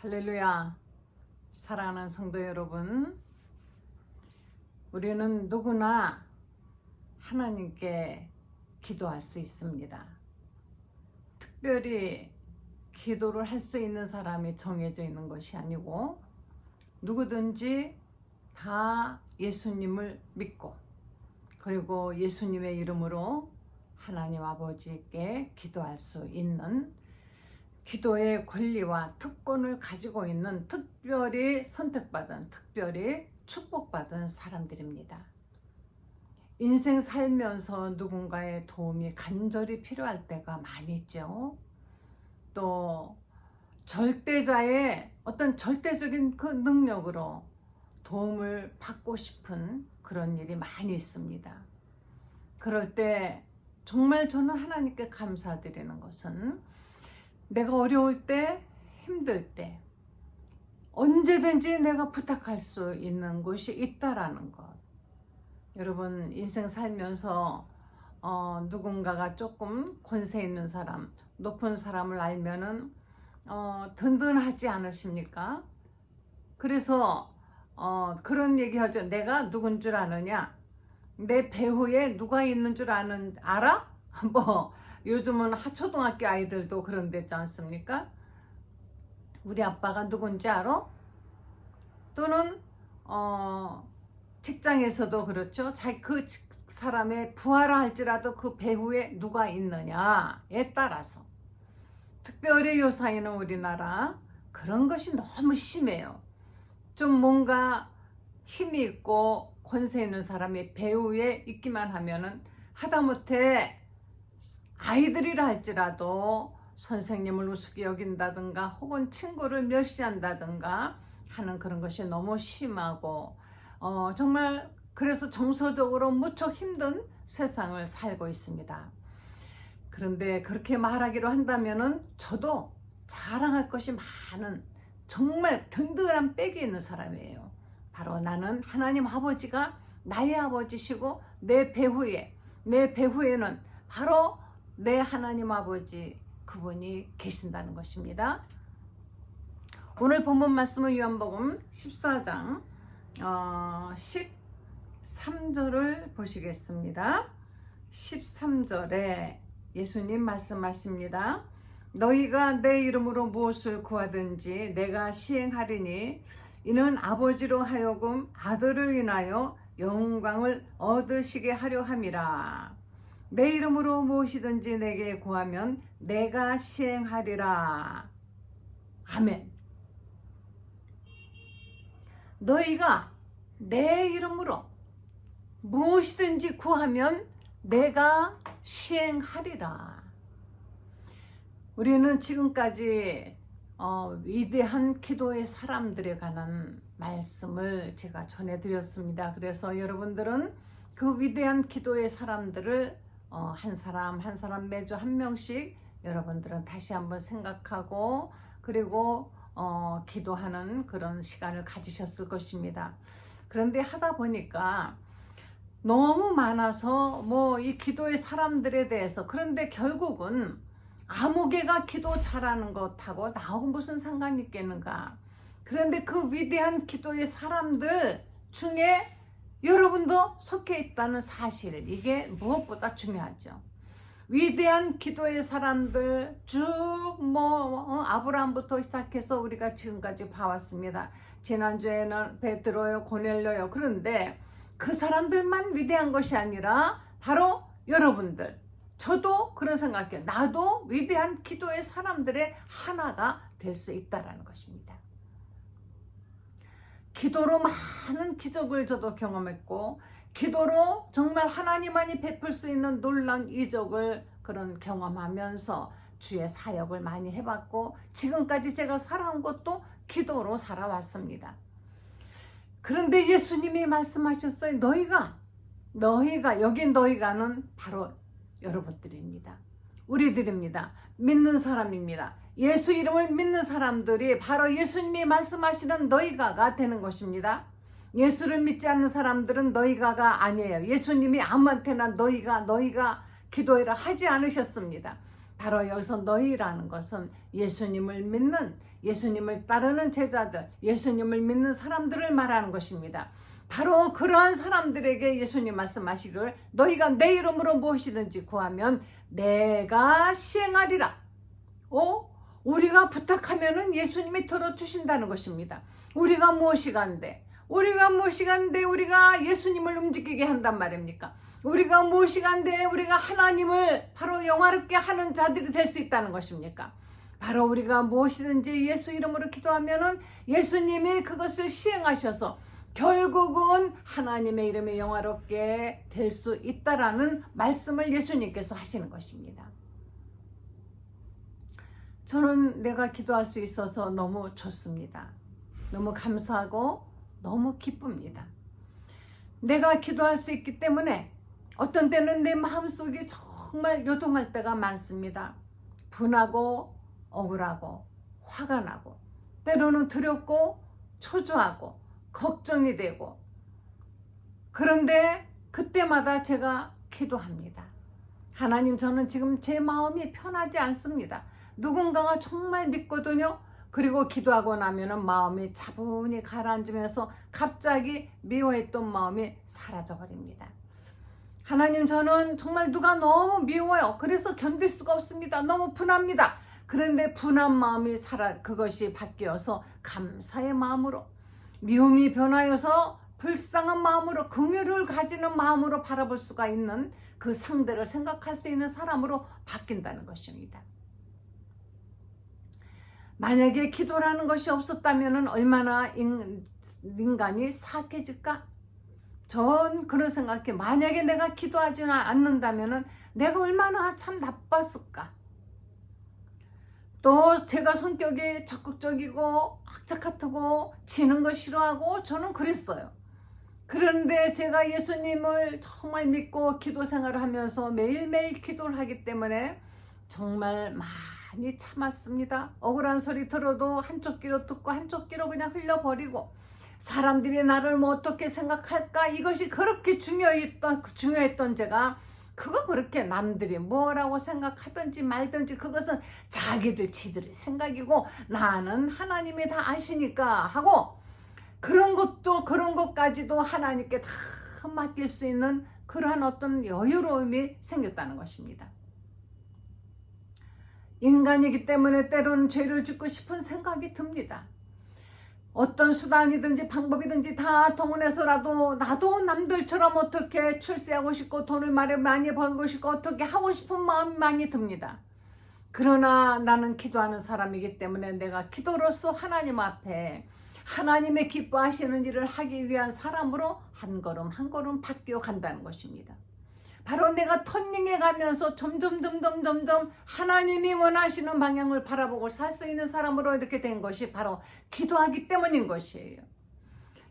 할렐루야. 사랑하는 성도 여러분, 우리는 누구나 하나님께 기도할 수 있습니다. 특별히 기도를 할 수 있는 사람이 정해져 있는 것이 아니고 누구든지 다 예수님을 믿고 그리고 예수님의 이름으로 하나님 아버지께 기도할 수 있는 기도의 권리와 특권을 가지고 있는 특별히 선택받은, 특별히 축복받은 사람들입니다. 인생 살면서 누군가의 도움이 간절히 필요할 때가 많이 있죠. 또 절대자의 어떤 절대적인 그 능력으로 도움을 받고 싶은 그런 일이 많이 있습니다. 그럴 때 정말 저는 하나님께 감사드리는 것은 내가 어려울 때, 힘들 때 언제든지 내가 부탁할 수 있는 곳이 있다라는 것. 여러분, 인생 살면서 누군가가 조금 권세 있는 사람, 높은 사람을 알면은 든든하지 않으십니까? 그래서 그런 얘기하죠. 내가 누군 줄 아느냐? 내 배후에 누가 있는 줄 알아? 뭐 요즘은 초등학교 아이들도 그런 데지 않습니까? 우리 아빠가 누군지 알아? 또는 직장에서도 그렇죠. 그 사람의 부하라 할지라도 그 배후에 누가 있느냐에 따라서 특별히 요사이는 우리나라 그런 것이 너무 심해요. 좀 뭔가 힘이 있고 권세 있는 사람이 배후에 있기만 하면은 하다못해 아이들이라 할지라도 선생님을 우습게 여긴다든가 혹은 친구를 멸시한다든가 하는 그런 것이 너무 심하고 정말 그래서 정서적으로 무척 힘든 세상을 살고 있습니다. 그런데 그렇게 말하기로 한다면은 저도 자랑할 것이 많은 정말 든든한 백이 있는 사람이에요. 바로 나는 하나님 아버지가 나의 아버지시고 내 배후에는 바로 내 하나님 아버지 그분이 계신다는 것입니다. 오늘 본문 말씀은 요한복음 14장 13절을 보시겠습니다. 13절에 예수님 말씀하십니다. 너희가 내 이름으로 무엇을 구하든지 내가 시행하리니 이는 아버지로 하여금 아들을 인하여 영광을 얻으시게 하려 함이라. 내 이름으로 무엇이든지 내게 구하면 내가 시행하리라. 아멘. 너희가 내 이름으로 무엇이든지 구하면 내가 시행하리라. 우리는 지금까지 위대한 기도의 사람들에 관한 말씀을 제가 전해드렸습니다. 그래서 여러분들은 그 위대한 기도의 사람들을 한 사람 한 사람 매주 한 명씩 여러분들은 다시 한번 생각하고 그리고 기도하는 그런 시간을 가지셨을 것입니다. 그런데 하다 보니까 너무 많아서 이 기도의 사람들에 대해서 그런데 결국은 아무 개가 기도 잘하는 것하고 나하고 무슨 상관이 있겠는가. 그런데 그 위대한 기도의 사람들 중에 여러분도 속해 있다는 사실, 이게 무엇보다 중요하죠. 위대한 기도의 사람들 쭉 아브라함부터 시작해서 우리가 지금까지 봐왔습니다. 지난주에는 베드로요, 고넬료요. 그런데 그 사람들만 위대한 것이 아니라 바로 여러분들, 저도 그런 생각해요. 나도 위대한 기도의 사람들의 하나가 될 수 있다는 것입니다. 기도로 많은 기적을 저도 경험했고 기도로 정말 하나님만이 베풀 수 있는 놀라운 이적을 그런 경험하면서 주의 사역을 많이 해봤고 지금까지 제가 살아온 것도 기도로 살아왔습니다. 그런데 예수님이 말씀하셨어요. 너희가 여기 너희가는 바로 여러분들입니다. 우리들입니다. 믿는 사람입니다. 예수 이름을 믿는 사람들이 바로 예수님이 말씀하시는 너희가가 되는 것입니다. 예수를 믿지 않는 사람들은 너희가가 아니에요. 예수님이 아무한테나 너희가 기도해라 하지 않으셨습니다. 바로 여기서 너희라는 것은 예수님을 믿는, 예수님을 따르는 제자들, 예수님을 믿는 사람들을 말하는 것입니다. 바로 그러한 사람들에게 예수님 말씀하시기를 너희가 내 이름으로 무엇이든지 구하면 내가 시행하리라. 우리가 부탁하면은 예수님이 들어주신다는 것입니다. 우리가 무엇이 간데 우리가 예수님을 움직이게 한단 말입니까? 우리가 무엇이 간데 우리가 하나님을 바로 영화롭게 하는 자들이 될 수 있다는 것입니까? 바로 우리가 무엇이든지 예수 이름으로 기도하면은 예수님이 그것을 시행하셔서 결국은 하나님의 이름이 영화롭게 될 수 있다라는 말씀을 예수님께서 하시는 것입니다. 저는 내가 기도할 수 있어서 너무 좋습니다. 너무 감사하고 너무 기쁩니다. 내가 기도할 수 있기 때문에 어떤 때는 내 마음속이 정말 요동할 때가 많습니다. 분하고 억울하고 화가 나고 때로는 두렵고 초조하고 걱정이 되고, 그런데 그때마다 제가 기도합니다. 하나님, 저는 지금 제 마음이 편하지 않습니다. 누군가가 정말 믿거든요. 그리고 기도하고 나면은 마음이 차분히 가라앉으면서 갑자기 미워했던 마음이 사라져 버립니다. 하나님, 저는 정말 누가 너무 미워요. 그래서 견딜 수가 없습니다. 너무 분합니다. 그런데 분한 마음이 그것이 바뀌어서 감사의 마음으로, 미움이 변하여서 불쌍한 마음으로, 긍휼을 가지는 마음으로 바라볼 수가 있는, 그 상대를 생각할 수 있는 사람으로 바뀐다는 것입니다. 만약에 기도라는 것이 없었다면 얼마나 인간이 사악해질까? 전 그런 생각해. 만약에 내가 기도하지 않는다면 내가 얼마나 참 나빴을까? 또 제가 성격이 적극적이고 악착 같고 지는 거 싫어하고 저는 그랬어요. 그런데 제가 예수님을 정말 믿고 기도 생활을 하면서 매일매일 기도를 하기 때문에 정말 많이 참았습니다. 억울한 소리 들어도 한쪽 귀로 듣고 한쪽 귀로 그냥 흘려버리고, 사람들이 나를 뭐 어떻게 생각할까, 이것이 그렇게 중요했던 제가, 그거 그렇게 남들이 뭐라고 생각하든지 말든지 그것은 지들의 생각이고 나는 하나님이 다 아시니까 하고, 그런 것까지도 하나님께 다 맡길 수 있는 그러한 어떤 여유로움이 생겼다는 것입니다. 인간이기 때문에 때로는 죄를 짓고 싶은 생각이 듭니다. 어떤 수단이든지 방법이든지 다 동원해서라도 나도 남들처럼 어떻게 출세하고 싶고 돈을 많이 벌고 싶고 어떻게 하고 싶은 마음이 많이 듭니다. 그러나 나는 기도하는 사람이기 때문에 내가 기도로서 하나님 앞에 하나님의 기뻐하시는 일을 하기 위한 사람으로 한 걸음 한 걸음 바뀌어 간다는 것입니다. 바로 내가 터닝해 가면서 점점 하나님이 원하시는 방향을 바라보고 살 수 있는 사람으로 이렇게 된 것이 바로 기도하기 때문인 것이에요.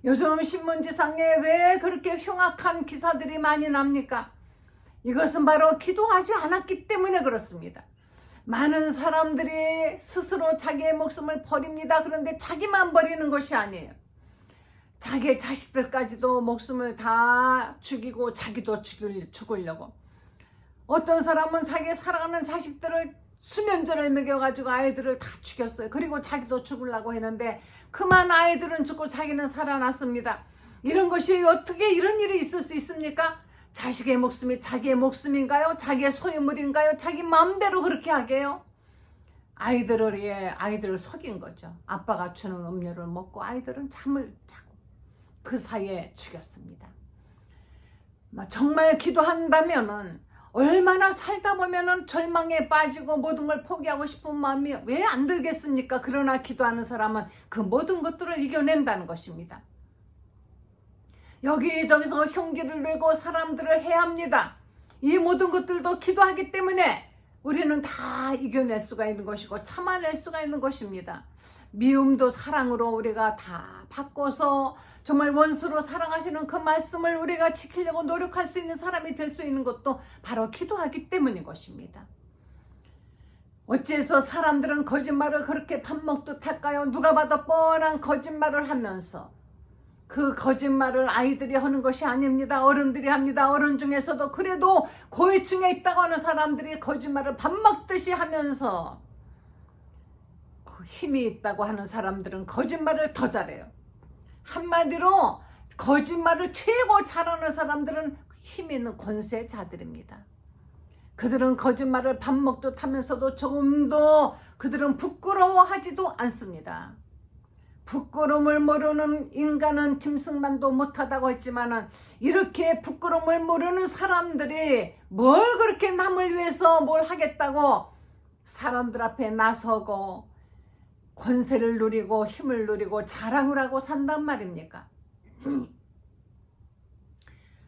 요즘 신문지상에 왜 그렇게 흉악한 기사들이 많이 납니까? 이것은 바로 기도하지 않았기 때문에 그렇습니다. 많은 사람들이 스스로 자기의 목숨을 버립니다. 그런데 자기만 버리는 것이 아니에요. 자기의 자식들까지도 목숨을 다 죽이고 자기도 죽으려고. 어떤 사람은 자기 사랑하는 자식들을 수면제를 먹여가지고 아이들을 다 죽였어요. 그리고 자기도 죽으려고 했는데 그만 아이들은 죽고 자기는 살아났습니다. 이런 것이 어떻게 이런 일이 있을 수 있습니까? 자식의 목숨이 자기의 목숨인가요? 자기의 소유물인가요? 자기 마음대로 그렇게 하게요? 아이들을 속인 거죠. 아빠가 주는 음료를 먹고 아이들은 잠을 자고 그 사이에 죽였습니다. 정말 기도한다면은 얼마나 살다 보면은 절망에 빠지고 모든 걸 포기하고 싶은 마음이 왜 안 들겠습니까? 그러나 기도하는 사람은 그 모든 것들을 이겨낸다는 것입니다. 여기저기서 흉기를 들고 사람들을 해합니다. 이 모든 것들도 기도하기 때문에 우리는 다 이겨낼 수가 있는 것이고 참아낼 수가 있는 것입니다. 미움도 사랑으로 우리가 다 바꿔서 정말 원수로 사랑하시는 그 말씀을 우리가 지키려고 노력할 수 있는 사람이 될 수 있는 것도 바로 기도하기 때문인 것입니다. 어째서 사람들은 거짓말을 그렇게 밥 먹듯 할까요? 누가 봐도 뻔한 거짓말을 하면서 그 거짓말을 아이들이 하는 것이 아닙니다. 어른들이 합니다. 어른 중에서도 그래도 고위층에 있다고 하는 사람들이 거짓말을 밥 먹듯이 하면서 그 힘이 있다고 하는 사람들은 거짓말을 더 잘해요. 한마디로 거짓말을 최고 잘하는 사람들은 힘 있는 권세자들입니다. 그들은 거짓말을 밥 먹듯 하면서도 조금도 그들은 부끄러워하지도 않습니다. 부끄러움을 모르는 인간은 짐승만도 못하다고 했지만은 이렇게 부끄러움을 모르는 사람들이 뭘 그렇게 남을 위해서 뭘 하겠다고 사람들 앞에 나서고 권세를 누리고 힘을 누리고 자랑을 하고 산단 말입니까?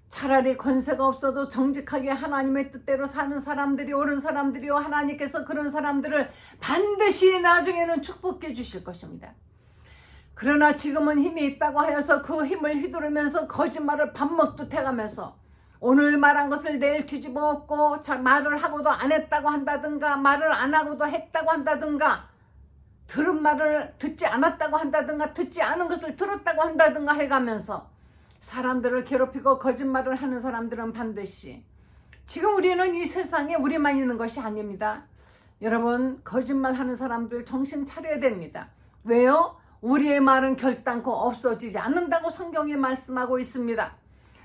차라리 권세가 없어도 정직하게 하나님의 뜻대로 사는 사람들이 옳은 사람들이요, 하나님께서 그런 사람들을 반드시 나중에는 축복해 주실 것입니다. 그러나 지금은 힘이 있다고 하여서 그 힘을 휘두르면서 거짓말을 밥 먹듯 해가면서 오늘 말한 것을 내일 뒤집어 엎고 말을 하고도 안 했다고 한다든가 말을 안 하고도 했다고 한다든가 들은 말을 듣지 않았다고 한다든가 듣지 않은 것을 들었다고 한다든가 해가면서 사람들을 괴롭히고 거짓말을 하는 사람들은 반드시 지금 우리는 이 세상에 우리만 있는 것이 아닙니다. 여러분, 거짓말하는 사람들 정신 차려야 됩니다. 왜요? 우리의 말은 결단코 없어지지 않는다고 성경이 말씀하고 있습니다.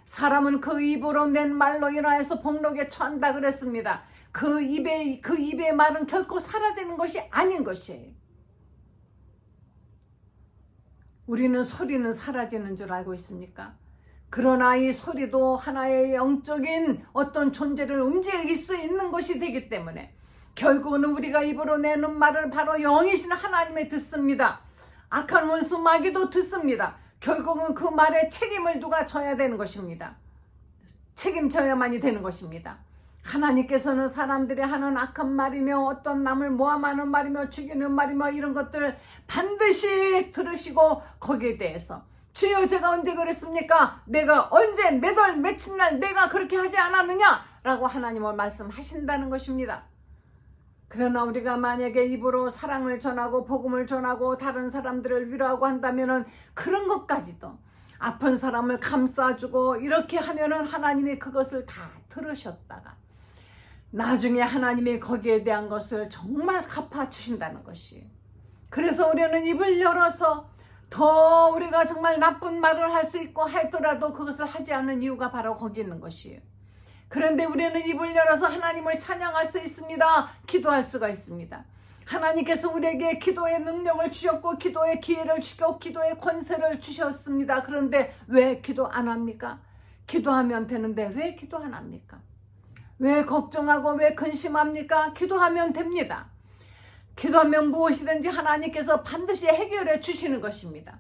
사람은 그 입으로 낸 말로 인하여서 복록에 처한다 그랬습니다. 그 입의 말은 결코 사라지는 것이 아닌 것이에요. 우리는 소리는 사라지는 줄 알고 있습니까? 그러나 이 소리도 하나의 영적인 어떤 존재를 움직일 수 있는 것이 되기 때문에 결국은 우리가 입으로 내는 말을 바로 영이신 하나님의 듣습니다. 악한 원수 마귀도 듣습니다. 결국은 그 말에 책임을 누가 져야 되는 것입니다. 책임져야만이 되는 것입니다. 하나님께서는 사람들이 하는 악한 말이며 어떤 남을 모함하는 말이며 죽이는 말이며 이런 것들 반드시 들으시고 거기에 대해서 주여 제가 언제 그랬습니까? 내가 언제 몇 월 며칠 날 내가 그렇게 하지 않았느냐? 라고 하나님은 말씀하신다는 것입니다. 그러나 우리가 만약에 입으로 사랑을 전하고 복음을 전하고 다른 사람들을 위로하고 한다면은 그런 것까지도 아픈 사람을 감싸주고 이렇게 하면은 하나님이 그것을 다 들으셨다가 나중에 하나님이 거기에 대한 것을 정말 갚아주신다는 것이. 그래서 우리는 입을 열어서 더 우리가 정말 나쁜 말을 할 수 있고 하더라도 그것을 하지 않는 이유가 바로 거기 있는 것이에요. 그런데 우리는 입을 열어서 하나님을 찬양할 수 있습니다. 기도할 수가 있습니다. 하나님께서 우리에게 기도의 능력을 주셨고 기도의 기회를 주셨고 기도의 권세를 주셨습니다. 그런데 왜 기도 안 합니까? 기도하면 되는데 왜 기도 안 합니까? 왜 걱정하고 왜 근심합니까? 기도하면 됩니다. 기도하면 무엇이든지 하나님께서 반드시 해결해 주시는 것입니다.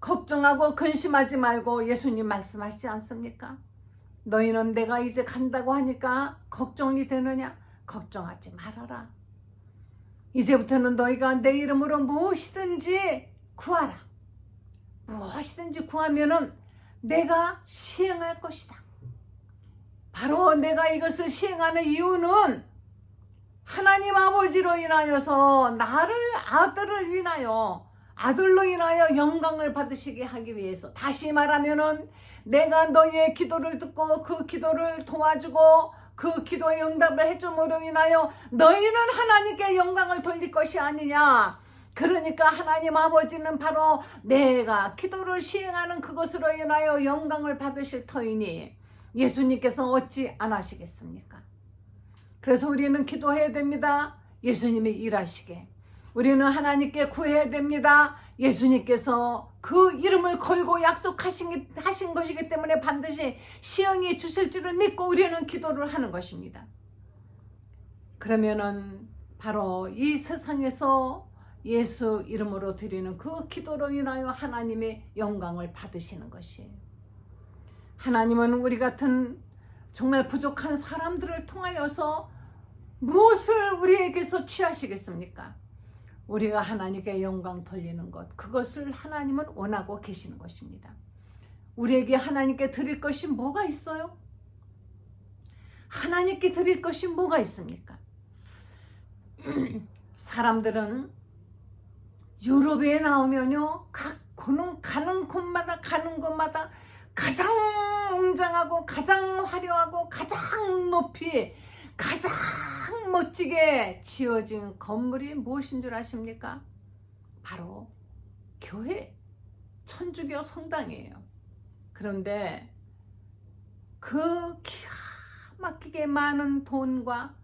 걱정하고 근심하지 말고 예수님 말씀하시지 않습니까? 너희는 내가 이제 간다고 하니까 걱정이 되느냐? 걱정하지 말아라. 이제부터는 너희가 내 이름으로 무엇이든지 구하라. 무엇이든지 구하면은 내가 시행할 것이다. 바로 내가 이것을 시행하는 이유는 하나님 아버지로 인하여서 나를 아들을 위하여 아들로 인하여 영광을 받으시게 하기 위해서 다시 말하면은 내가 너희의 기도를 듣고 그 기도를 도와주고 그 기도의 응답을 해줌으로 인하여 너희는 하나님께 영광을 돌릴 것이 아니냐. 그러니까 하나님 아버지는 바로 내가 기도를 시행하는 그것으로 인하여 영광을 받으실 터이니 예수님께서 어찌 안 하시겠습니까? 그래서 우리는 기도해야 됩니다. 예수님이 일하시게. 우리는 하나님께 구해야 됩니다. 예수님께서 그 이름을 걸고 약속하신 것이기 때문에 반드시 시행해 주실 줄을 믿고 우리는 기도를 하는 것입니다. 그러면은 바로 이 세상에서 예수 이름으로 드리는 그 기도로 인하여 하나님의 영광을 받으시는 것이에요. 하나님은 우리 같은 정말 부족한 사람들을 통하여서 무엇을 우리에게서 취하시겠습니까? 우리가 하나님께 영광 돌리는 것, 그것을 하나님은 원하고 계시는 것입니다. 우리에게 하나님께 드릴 것이 뭐가 있어요? 하나님께 드릴 것이 뭐가 있습니까? 사람들은 유럽에 나오면요, 각 가는 곳마다 가장 웅장하고 가장 화려하고 가장 높이 가장 멋지게 지어진 건물이 무엇인 줄 아십니까? 바로 교회, 천주교 성당이에요. 그런데 그 기가 막히게 많은 돈과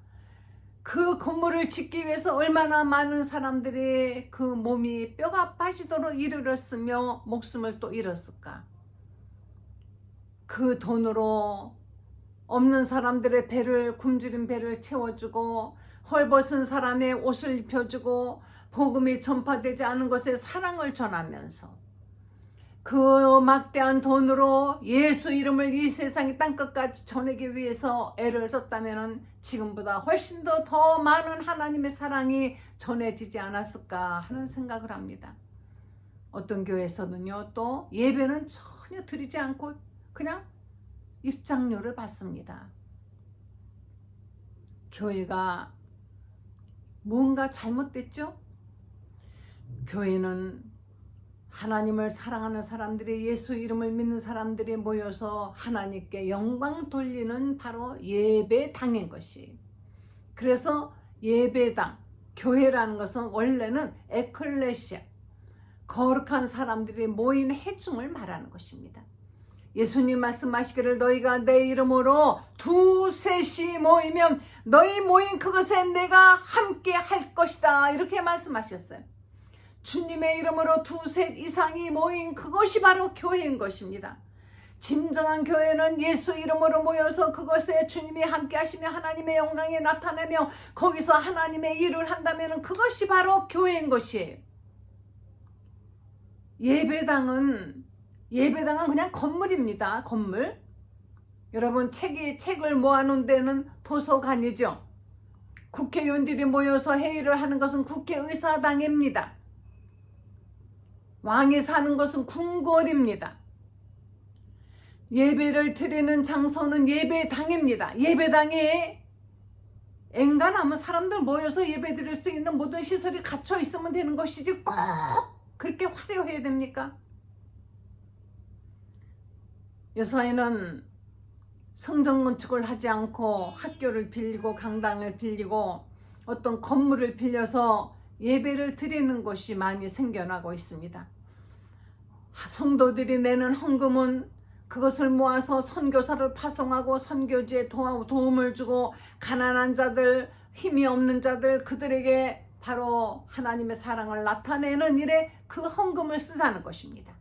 그 건물을 짓기 위해서 얼마나 많은 사람들이 그 몸이 뼈가 빠지도록 일을 했으며 목숨을 또 잃었을까? 그 돈으로 없는 사람들의 배를, 굶주린 배를 채워주고 헐벗은 사람의 옷을 입혀주고 복음이 전파되지 않은 곳에 사랑을 전하면서 그 막대한 돈으로 예수 이름을 이 세상의 땅끝까지 전하기 위해서 애를 썼다면 지금보다 훨씬 더 많은 하나님의 사랑이 전해지지 않았을까 하는 생각을 합니다. 어떤 교회에서는요, 또 예배는 전혀 드리지 않고 그냥 입장료를 받습니다. 교회가 뭔가 잘못됐죠? 교회는 하나님을 사랑하는 사람들이, 예수 이름을 믿는 사람들이 모여서 하나님께 영광 돌리는 바로 예배당인 것이. 그래서 예배당, 교회라는 것은 원래는 에클레시아, 거룩한 사람들이 모인 회중을 말하는 것입니다. 예수님 말씀하시기를 너희가 내 이름으로 두셋이 모이면 너희 모인 그것에 내가 함께 할 것이다, 이렇게 말씀하셨어요. 주님의 이름으로 두셋 이상이 모인 그것이 바로 교회인 것입니다. 진정한 교회는 예수 이름으로 모여서 그것에 주님이 함께 하시며 하나님의 영광이 나타나며 거기서 하나님의 일을 한다면 그것이 바로 교회인 것이에요. 예배당은 그냥 건물입니다. 건물. 여러분, 책을 모아놓은 데는 도서관이죠. 국회의원들이 모여서 회의를 하는 것은 국회의사당입니다. 왕이 사는 것은 궁궐입니다. 예배를 드리는 장소는 예배당입니다. 예배당에 엔간하면 사람들 모여서 예배 드릴 수 있는 모든 시설이 갖춰 있으면 되는 것이지 꼭 그렇게 화려해야 됩니까? 요사이는 성전 건축을 하지 않고 학교를 빌리고 강당을 빌리고 어떤 건물을 빌려서 예배를 드리는 곳이 많이 생겨나고 있습니다. 성도들이 내는 헌금은 그것을 모아서 선교사를 파송하고 선교지에 도움을 주고 가난한 자들, 힘이 없는 자들, 그들에게 바로 하나님의 사랑을 나타내는 일에 그 헌금을 쓰자는 것입니다.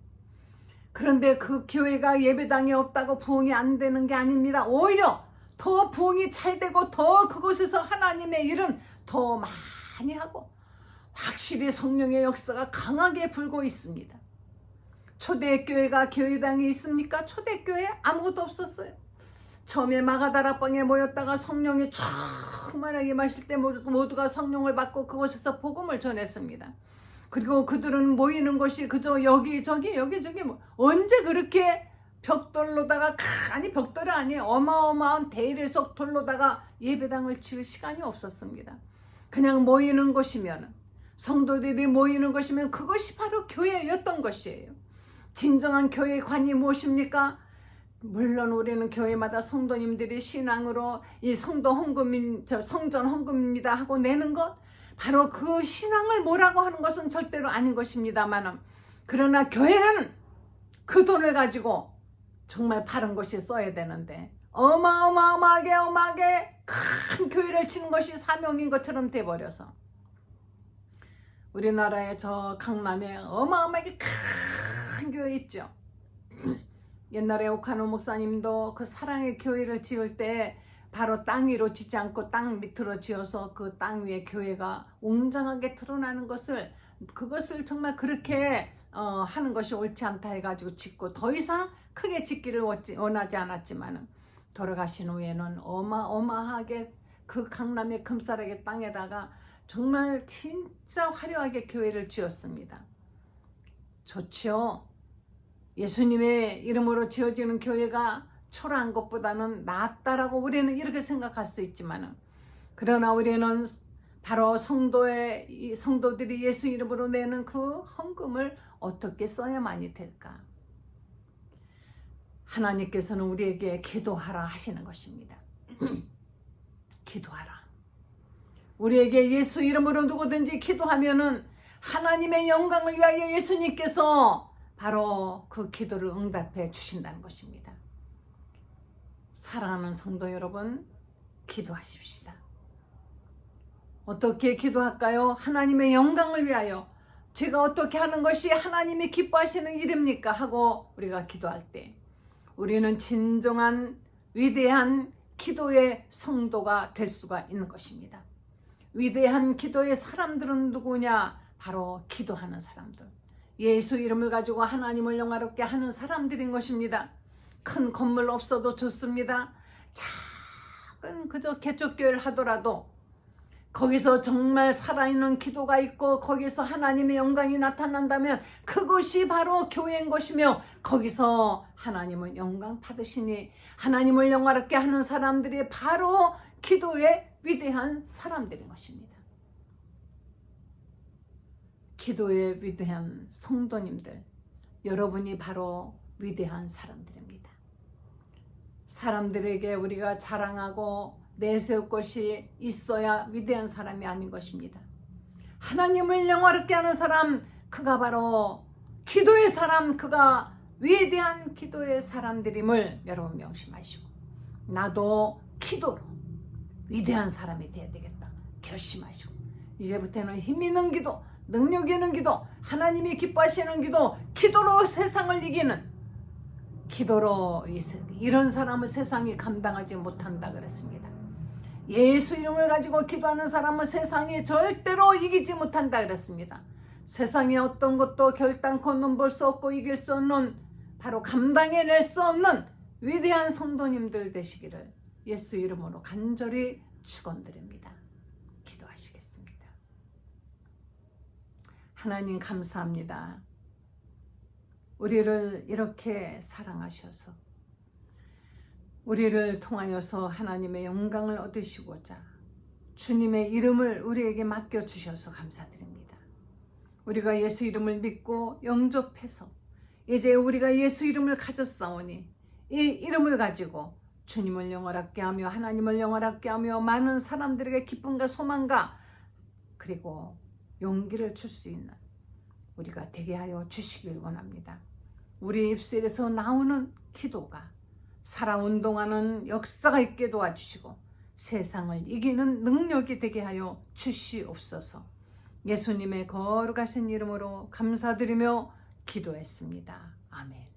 그런데 그 교회가 예배당이 없다고 부흥이 안 되는 게 아닙니다. 오히려 더 부흥이 잘 되고 더 그곳에서 하나님의 일은 더 많이 하고 확실히 성령의 역사가 강하게 불고 있습니다. 초대교회가 교회당이 있습니까? 초대교회 아무것도 없었어요. 처음에 마가다락방에 모였다가 성령이 충만하게 마실 때 모두가 성령을 받고 그곳에서 복음을 전했습니다. 그리고 그들은 모이는 것이 그저 여기저기 언제 그렇게 벽돌로다가, 아니 벽돌이 아니에요, 어마어마한 대리석 돌로다가 예배당을 지을 시간이 없었습니다. 그냥 모이는 곳이면, 성도들이 모이는 것이면 그것이 바로 교회였던 것이에요. 진정한 교회관이 무엇입니까? 물론 우리는 교회마다 성도님들이 신앙으로 이 성전 헌금입니다 하고 내는 것, 바로 그 신앙을 뭐라고 하는 것은 절대로 아닌 것입니다만, 그러나 교회는 그 돈을 가지고 정말 바른 곳에 써야 되는데 어마어마하게 큰 교회를 치는 것이 사명인 것처럼 돼버려서, 우리나라의 저 강남에 어마어마하게 큰 교회 있죠. 옛날에 오카노 목사님도 그 사랑의 교회를 지을 때 바로 땅 위로 짓지 않고 땅 밑으로 지어서 그 땅 위에 교회가 웅장하게 드러나는 것을, 그것을 정말 그렇게 하는 것이 옳지 않다 해가지고 짓고 더 이상 크게 짓기를 원하지 않았지만 돌아가신 후에는 어마어마하게 그 강남의 금싸라기 땅에다가 정말 진짜 화려하게 교회를 지었습니다. 좋죠. 예수님의 이름으로 지어지는 교회가 초라한 것보다는 낫다라고 우리는 이렇게 생각할 수 있지만, 그러나 우리는 바로 성도들이 예수 이름으로 내는 그 헌금을 어떻게 써야만이 될까? 하나님께서는 우리에게 기도하라 하시는 것입니다. 기도하라. 우리에게 예수 이름으로 누구든지 기도하면은 하나님의 영광을 위하여 예수님께서 바로 그 기도를 응답해 주신다는 것입니다. 사랑하는 성도 여러분, 기도하십시다. 어떻게 기도할까요? 하나님의 영광을 위하여 제가 어떻게 하는 것이 하나님이 기뻐하시는 일입니까? 하고 우리가 기도할 때 우리는 진정한 위대한 기도의 성도가 될 수가 있는 것입니다. 위대한 기도의 사람들은 누구냐? 바로 기도하는 사람들. 예수 이름을 가지고 하나님을 영화롭게 하는 사람들인 것입니다. 큰 건물 없어도 좋습니다. 작은 그저 개척교회를 하더라도 거기서 정말 살아있는 기도가 있고 거기서 하나님의 영광이 나타난다면 그것이 바로 교회인 것이며 거기서 하나님은 영광 받으시니 하나님을 영화롭게 하는 사람들이 바로 기도의 위대한 사람들인 것입니다. 기도의 위대한 성도님들, 여러분이 바로 위대한 사람들입니다. 사람들에게 우리가 자랑하고 내세울 것이 있어야 위대한 사람이 아닌 것입니다. 하나님을 영화롭게 하는 사람, 그가 바로 기도의 사람, 그가 위대한 기도의 사람들임을 여러분 명심하시고 나도 기도로 위대한 사람이 되어야 되겠다 결심하시고 이제부터는 힘 있는 기도, 능력 있는 기도, 하나님이 기뻐하시는 기도, 기도로 세상을 이기는 기도로 이런 사람은 세상이 감당하지 못한다 그랬습니다. 예수 이름을 가지고 기도하는 사람은 세상이 절대로 이기지 못한다 그랬습니다. 세상에 어떤 것도 결단코 넘볼 수 없고 이길 수 없는 바로 감당해낼 수 없는 위대한 성도님들 되시기를 예수 이름으로 간절히 축원드립니다. 기도하시겠습니다. 하나님 감사합니다. 우리를 이렇게 사랑하셔서 우리를 통하여서 하나님의 영광을 얻으시고자 주님의 이름을 우리에게 맡겨주셔서 감사드립니다. 우리가 예수 이름을 믿고 영접해서 이제 우리가 예수 이름을 가졌사오니 이 이름을 가지고 주님을 영원하게 하며 하나님을 영원하게 하며 많은 사람들에게 기쁨과 소망과 그리고 용기를 줄 수 있는 우리가 되게 하여 주시길 원합니다. 우리 입술에서 나오는 기도가 살아운동하는 역사가 있게 도와주시고 세상을 이기는 능력이 되게 하여 주시옵소서. 예수님의 거룩하신 이름으로 감사드리며 기도했습니다. 아멘.